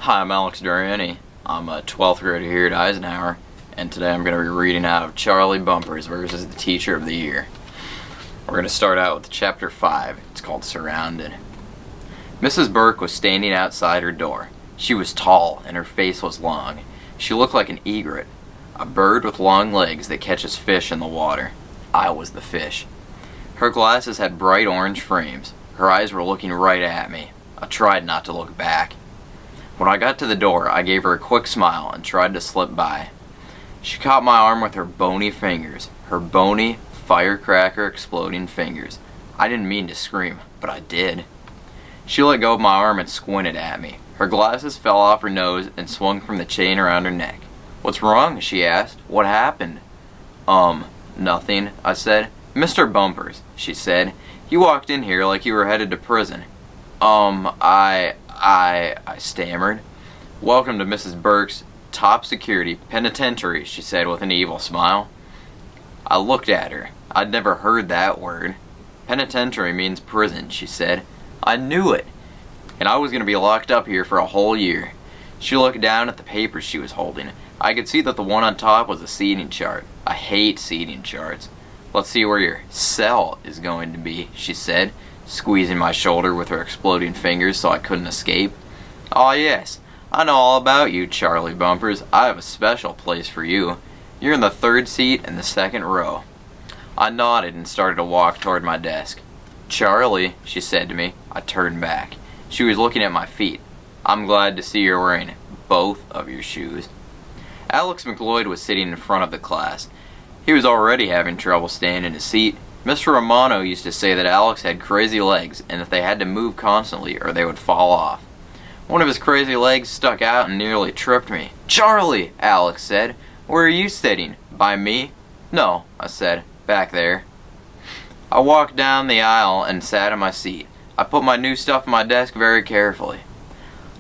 Hi, I'm Alex Durante. I'm a 12th grader here at Eisenhower, and today I'm going to be reading out of Charlie Bumpers versus the Teacher of the Year. We're going to start out with Chapter 5. It's called Surrounded. Mrs. Burke was standing outside her door. She was tall, and her face was long. She looked like an egret, a bird with long legs that catches fish in the water. I was the fish. Her glasses had bright orange frames. Her eyes were looking right at me. I tried not to look back. When I got to the door, I gave her a quick smile and tried to slip by. She caught my arm with her bony fingers, her bony, firecracker exploding fingers. I didn't mean to scream, but I did. She let go of my arm and squinted at me. Her glasses fell off her nose and swung from the chain around her neck. "What's wrong?" she asked. "What happened?" Nothing," I said. "Mr. Bumpers," she said, "you walked in here like you were headed to prison." I stammered. "Welcome to Mrs. Burke's top security penitentiary," she said with an evil smile. I looked at her. I'd never heard that word. "Penitentiary means prison," she said. I knew it. And I was going to be locked up here for a whole year. She looked down at the papers she was holding. I could see that the one on top was a seating chart. I hate seating charts. "Let's see where your cell is going to be," she said, squeezing my shoulder with her exploding fingers so I couldn't escape. "Oh yes, I know all about you, Charlie Bumpers. I have a special place for you. You're in the third seat in the second row." I nodded and started to walk toward my desk. "Charlie," she said to me. I turned back. She was looking at my feet. "I'm glad to see you're wearing both of your shoes." Alex McLeod was sitting in front of the class. He was already having trouble staying in his seat. Mr. Romano used to say that Alex had crazy legs and that they had to move constantly or they would fall off. One of his crazy legs stuck out and nearly tripped me. "Charlie," Alex said, "where are you sitting? By me?" "No," I said, "back there." I walked down the aisle and sat in my seat. I put my new stuff on my desk very carefully.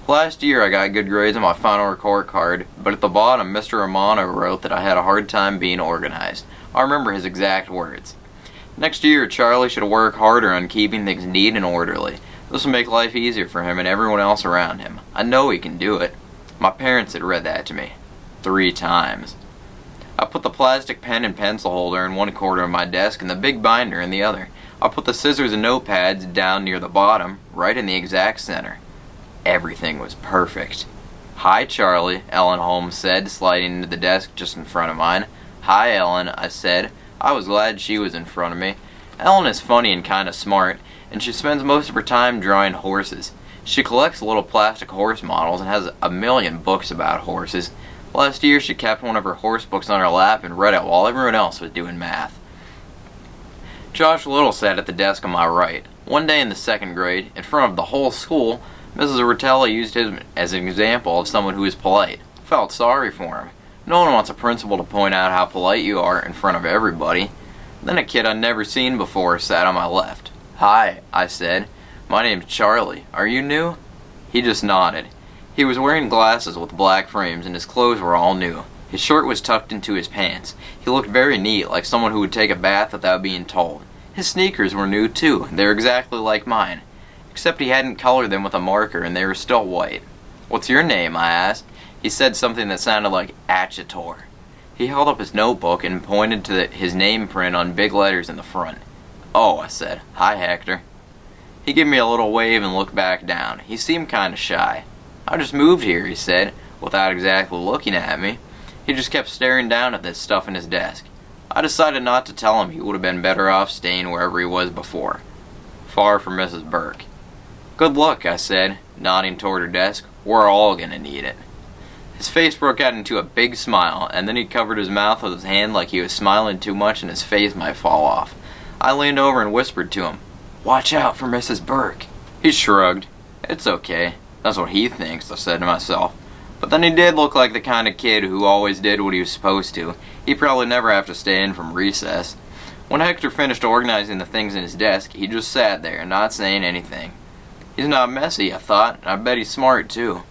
Last year I got good grades on my final report card, but at the bottom Mr. Romano wrote that I had a hard time being organized. I remember his exact words. Next year, Charlie should work harder on keeping things neat and orderly. This will make life easier for him and everyone else around him. I know he can do it. My parents had read that to me 3 times. I put the plastic pen and pencil holder in one corner of my desk and the big binder in the other. I put the scissors and notepads down near the bottom, right in the exact center. Everything was perfect. "Hi, Charlie," Ellen Holmes said, sliding into the desk just in front of mine. "Hi, Ellen," I said. I was glad she was in front of me. Ellen is funny and kind of smart, and she spends most of her time drawing horses. She collects little plastic horse models and has a million books about horses. Last year she kept one of her horse books on her lap and read it while everyone else was doing math. Josh Little sat at the desk on my right. One day in the 2nd grade, in front of the whole school, Mrs. Rotella used him as an example of someone who is polite. I felt sorry for him. No one wants a principal to point out how polite you are in front of everybody. Then a kid I'd never seen before sat on my left. "Hi," I said. "My name's Charlie. Are you new?" He just nodded. He was wearing glasses with black frames and his clothes were all new. His shirt was tucked into his pants. He looked very neat, like someone who would take a bath without being told. His sneakers were new too. They were exactly like mine, except he hadn't colored them with a marker and they were still white. "What's your name?" I asked. He said something that sounded like Achator. He held up his notebook and pointed to his name print on big letters in the front. "Oh," I said. "Hi, Hector." He gave me a little wave and looked back down. He seemed kind of shy. "I just moved here," he said, without exactly looking at me. He just kept staring down at this stuff in his desk. I decided not to tell him he would have been better off staying wherever he was before, far from Mrs. Burke. "Good luck," I said, nodding toward her desk. "We're all gonna need it." His face broke out into a big smile, and then he covered his mouth with his hand like he was smiling too much and his face might fall off. I leaned over and whispered to him, "Watch out for Mrs. Burke." He shrugged. "It's okay. That's what he thinks," I said to myself. But then he did look like the kind of kid who always did what he was supposed to. He'd probably never have to stay in from recess. When Hector finished organizing the things in his desk, he just sat there, not saying anything. He's not messy, I thought, and I bet he's smart too.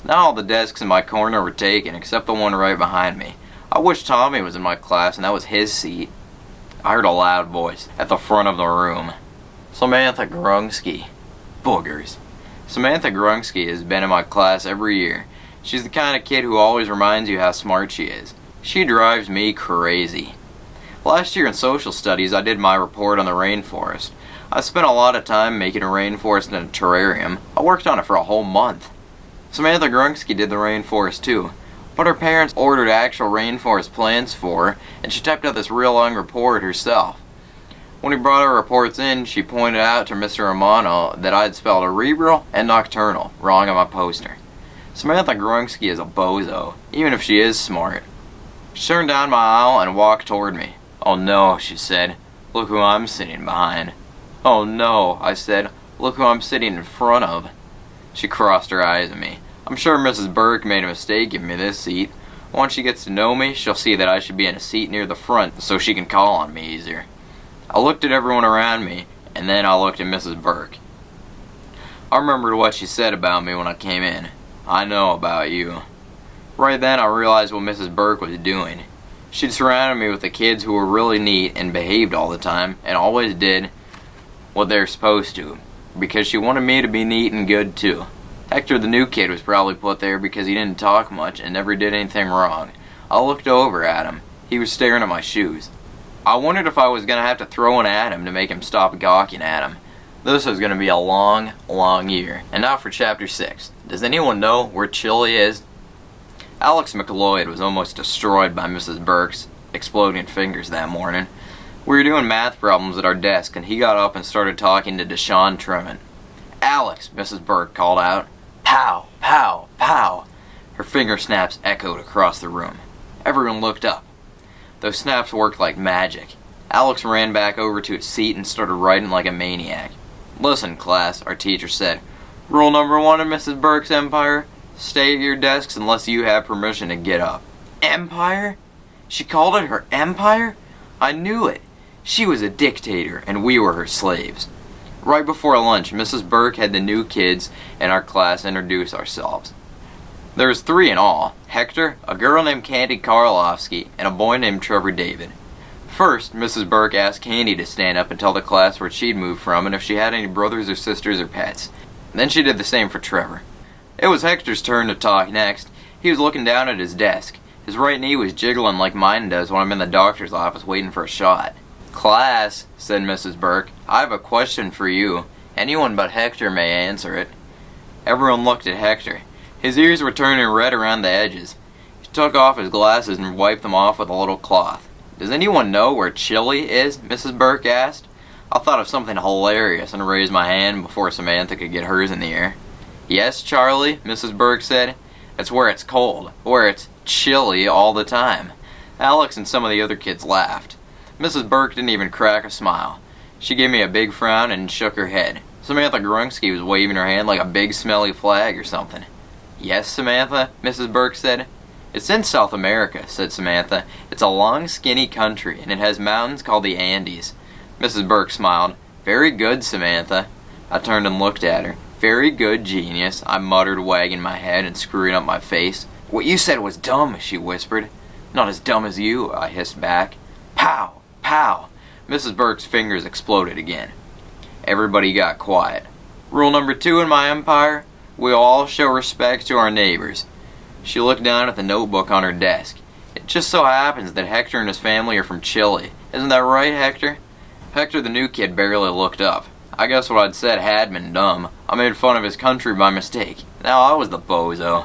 Now all the desks in my corner were taken, except the one right behind me. I wish Tommy was in my class and that was his seat. I heard a loud voice at the front of the room. "Samantha Grungsky." Boogers. Samantha Grunksky has been in my class every year. She's the kind of kid who always reminds you how smart she is. She drives me crazy. Last year in social studies, I did my report on the rainforest. I spent a lot of time making a rainforest in a terrarium. I worked on it for a whole month. Samantha Grunksky did the rainforest too, but her parents ordered actual rainforest plans for her, and she typed out this real long report herself. When he brought her reports in, she pointed out to Mr. Romano that I had spelled cerebral and nocturnal wrong on my poster. Samantha Grunksky is a bozo, even if she is smart. She turned down my aisle and walked toward me. "Oh no," she said. "Look who I'm sitting behind." "Oh no," I said. "Look who I'm sitting in front of." She crossed her eyes at me. "I'm sure Mrs. Burke made a mistake giving me this seat. Once she gets to know me, she'll see that I should be in a seat near the front so she can call on me easier." I looked at everyone around me, and then I looked at Mrs. Burke. I remembered what she said about me when I came in. "I know about you." Right then I realized what Mrs. Burke was doing. She'd surrounded me with the kids who were really neat and behaved all the time, and always did what they're supposed to, because she wanted me to be neat and good too. Hector, the new kid, was probably put there because he didn't talk much and never did anything wrong. I looked over at him. He was staring at my shoes. I wondered if I was going to have to throw one at him to make him stop gawking at him. This was going to be a long, long year. And now for Chapter 6. Does anyone know where Chile is? Alex McLeod was almost destroyed by Mrs. Burke's exploding fingers that morning. We were doing math problems at our desk, and he got up and started talking to Deshaun Tremont. "Alex," Mrs. Burke called out. "Pow, pow, pow." Her finger snaps echoed across the room. Everyone looked up. Those snaps worked like magic. Alex ran back over to his seat and started writing like a maniac. "Listen, class," our teacher said. "Rule number 1 in Mrs. Burke's empire: stay at your desks unless you have permission to get up." Empire? She called it her empire? I knew it. She was a dictator, and we were her slaves. Right before lunch, Mrs. Burke had the new kids in our class introduce ourselves. There was 3 in all: Hector, a girl named Candy Karlovsky, and a boy named Trevor David. First, Mrs. Burke asked Candy to stand up and tell the class where she'd moved from and if she had any brothers or sisters or pets. Then she did the same for Trevor. It was Hector's turn to talk next. He was looking down at his desk. His right knee was jiggling like mine does when I'm in the doctor's office waiting for a shot. "Class," said Mrs. Burke, "I have a question for you. Anyone but Hector may answer it." Everyone looked at Hector. His ears were turning red around the edges. He took off his glasses and wiped them off with a little cloth. "Does anyone know where Chile is?" Mrs. Burke asked. I thought of something hilarious and raised my hand before Samantha could get hers in the air. "Yes, Charlie," Mrs. Burke said. "It's where it's cold, where it's chilly all the time." Alex and some of the other kids laughed. Mrs. Burke didn't even crack a smile. She gave me a big frown and shook her head. Samantha Grunksky was waving her hand like a big smelly flag or something. "Yes, Samantha," Mrs. Burke said. "It's in South America," said Samantha. "It's a long, skinny country, and it has mountains called the Andes." Mrs. Burke smiled. "Very good, Samantha." I turned and looked at her. "Very good, genius," I muttered, wagging my head and screwing up my face. "What you said was dumb," she whispered. "Not as dumb as you," I hissed back. Pow! Pow! Mrs. Burke's fingers exploded again. Everybody got quiet. "Rule number 2 in my empire: we all show respect to our neighbors." She looked down at the notebook on her desk. "It just so happens that Hector and his family are from Chile. Isn't that right, Hector?" Hector, the new kid, barely looked up. I guess what I'd said had been dumb. I made fun of his country by mistake. Now I was the bozo.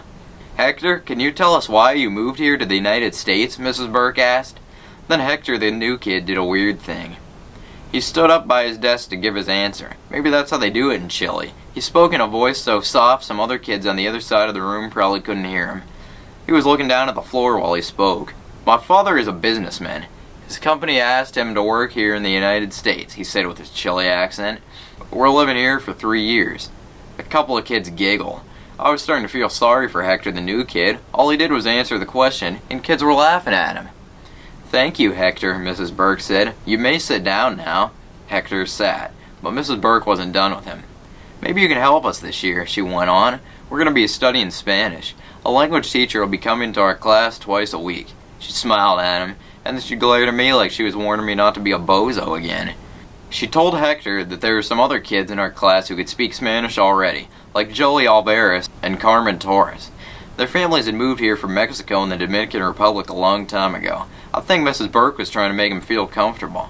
"Hector, can you tell us why you moved here to the United States?" Mrs. Burke asked. Then Hector, the new kid, did a weird thing. He stood up by his desk to give his answer. Maybe that's how they do it in Chile. He spoke in a voice so soft some other kids on the other side of the room probably couldn't hear him. He was looking down at the floor while he spoke. "My father is a businessman. His company asked him to work here in the United States," he said with his Chile accent. "We're living here for 3 years. A couple of kids giggle. I was starting to feel sorry for Hector, the new kid. All he did was answer the question, and kids were laughing at him. "Thank you, Hector," Mrs. Burke said. "You may sit down now." Hector sat, but Mrs. Burke wasn't done with him. "Maybe you can help us this year," she went on. "We're going to be studying Spanish. A language teacher will be coming to our class twice a week." She smiled at him, and then she glared at me like she was warning me not to be a bozo again. She told Hector that there were some other kids in our class who could speak Spanish already, like Jolie Alvarez and Carmen Torres. Their families had moved here from Mexico and the Dominican Republic a long time ago. I think Mrs. Burke was trying to make them feel comfortable.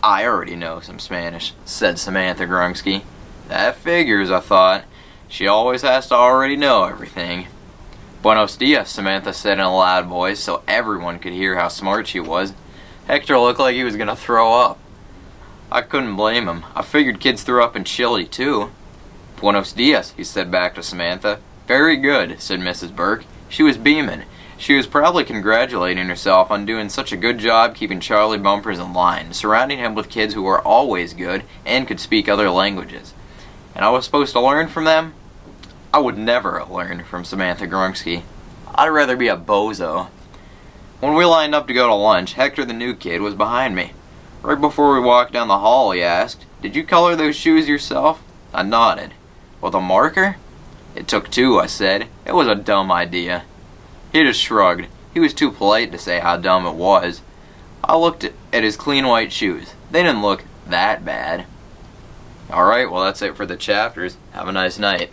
I already know some Spanish, said Samantha Grunksky. That figures, I thought. She always has to already know everything. Buenos dias, Samantha said in a loud voice so everyone could hear how smart she was. Hector looked like he was going to throw up. I couldn't blame him. I figured kids threw up in Chile, too. Buenos dias, he said back to Samantha. Very good, said Mrs. Burke. She was beaming. She was probably congratulating herself on doing such a good job keeping Charlie Bumpers in line, surrounding him with kids who were always good and could speak other languages. And I was supposed to learn from them? I would never learn from Samantha Grunksky. I'd rather be a bozo. When we lined up to go to lunch, Hector, the new kid, was behind me. Right before we walked down the hall, he asked, "Did you color those shoes yourself?" I nodded. "With a marker?" "It took two," I said. "It was a dumb idea." He just shrugged. He was too polite to say how dumb it was. I looked at his clean white shoes. They didn't look that bad. Alright, well that's it for the chapters. Have a nice night.